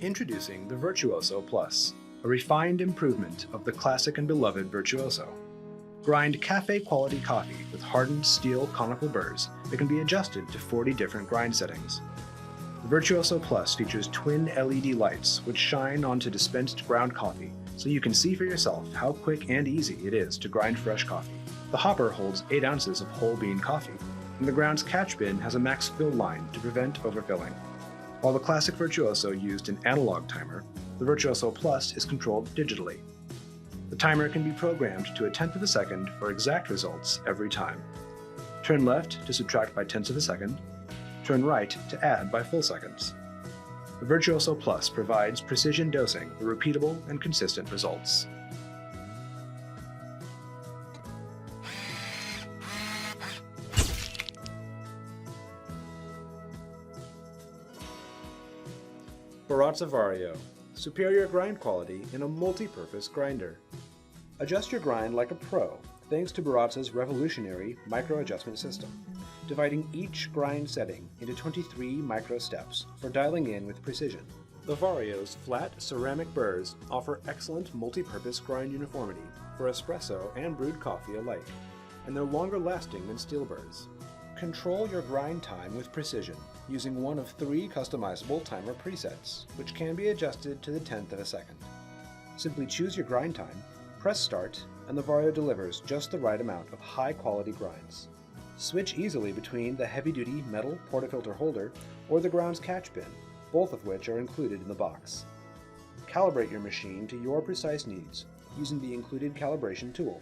Introducing the Virtuoso Plus, a refined improvement of the classic and beloved Virtuoso. Grind cafe-quality coffee with hardened steel conical burrs that can be adjusted to 40 different grind settings. The Virtuoso Plus features twin LED lights which shine onto dispensed ground coffee so you can see for yourself how quick and easy it is to grind fresh coffee. The hopper holds 8 ounces of whole bean coffee, and the ground's catch bin has a max fill line to prevent overfilling. While the classic Virtuoso used an analog timer, the Virtuoso Plus is controlled digitally. The timer can be programmed to a tenth of a second for exact results every time. Turn left to subtract by tenths of a second, turn right to add by full seconds. The Virtuoso Plus provides precision dosing for repeatable and consistent results. Baratza Vario, superior grind quality in a multi-purpose grinder. Adjust your grind like a pro thanks to Baratza's revolutionary micro-adjustment system, dividing each grind setting into 23 micro steps for dialing in with precision. The Vario's flat ceramic burrs offer excellent multi-purpose grind uniformity for espresso and brewed coffee alike, and they're longer lasting than steel burrs. Control your grind time with precision using one of 3 customizable timer presets, which can be adjusted to the tenth of a second. Simply choose your grind time, press start, and the Vario delivers just the right amount of high-quality grinds. Switch easily between the heavy-duty metal portafilter holder or the ground's catch bin, both of which are included in the box. Calibrate your machine to your precise needs using the included calibration tool.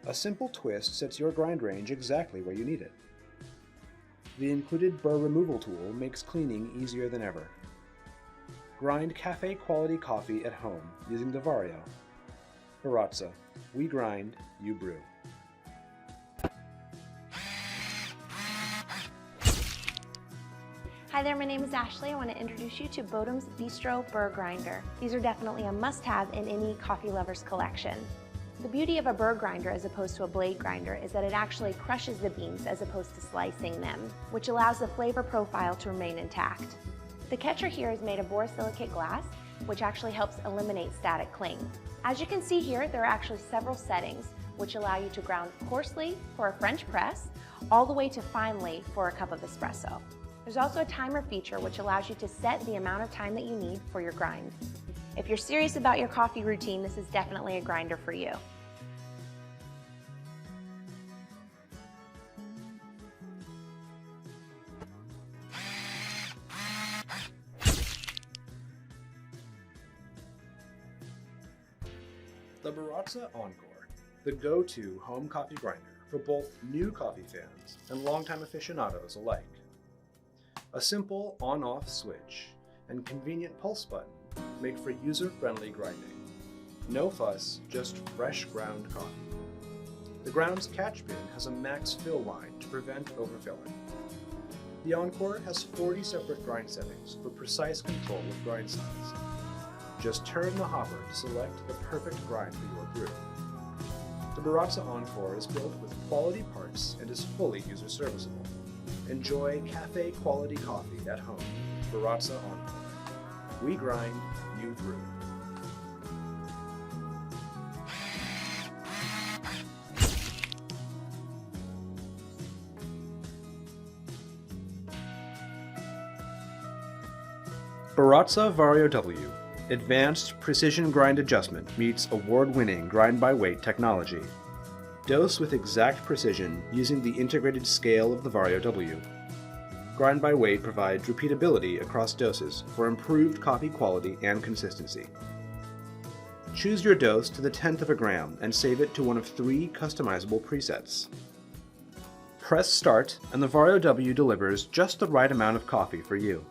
A simple twist sets your grind range exactly where you need it. The included burr removal tool makes cleaning easier than ever. Grind cafe-quality coffee at home using the Vario. Baratza, we grind, you brew. Hi there, my name is Ashley. I want to introduce you to Bodum's Bistro Burr Grinder. These are definitely a must-have in any coffee lover's collection. The beauty of a burr grinder as opposed to a blade grinder is that it actually crushes the beans as opposed to slicing them, which allows the flavor profile to remain intact. The catcher here is made of borosilicate glass, which actually helps eliminate static cling. As you can see here, there are actually several settings which allow you to ground coarsely for a French press, all the way to finely for a cup of espresso. There's also a timer feature which allows you to set the amount of time that you need for your grind. If you're serious about your coffee routine, this is definitely a grinder for you. The Baratza Encore, the go-to home coffee grinder for both new coffee fans and longtime aficionados alike. A simple on-off switch and convenient pulse button make for user-friendly grinding. No fuss, just fresh ground coffee. The ground's catch bin has a max fill line to prevent overfilling. The Encore has 40 separate grind settings for precise control of grind size. Just turn the hopper to select the perfect grind for your brew. The Baratza Encore is built with quality parts and is fully user serviceable. Enjoy cafe-quality coffee at home. Baratza Encore. We grind, you brew. Baratza Vario-W. Advanced precision grind adjustment meets award-winning grind-by-weight technology. Dose with exact precision using the integrated scale of the Vario-W. Grind-by-weight provides repeatability across doses for improved coffee quality and consistency. Choose your dose to the tenth of a gram and save it to one of 3 customizable presets. Press start and the Vario-W delivers just the right amount of coffee for you.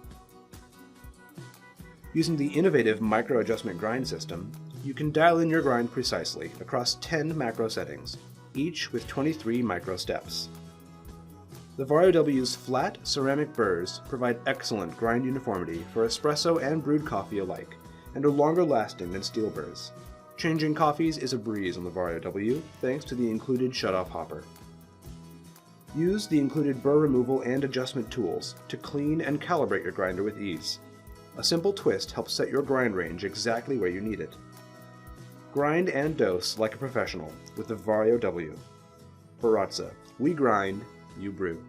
Using the innovative micro-adjustment grind system, you can dial in your grind precisely across 10 macro settings, each with 23 micro steps. The Vario-W's flat ceramic burrs provide excellent grind uniformity for espresso and brewed coffee alike, and are longer lasting than steel burrs. Changing coffees is a breeze on the Vario-W thanks to the included shutoff hopper. Use the included burr removal and adjustment tools to clean and calibrate your grinder with ease. A simple twist helps set your grind range exactly where you need it. Grind and dose like a professional with the Vario-W. Baratza. We grind, you brew.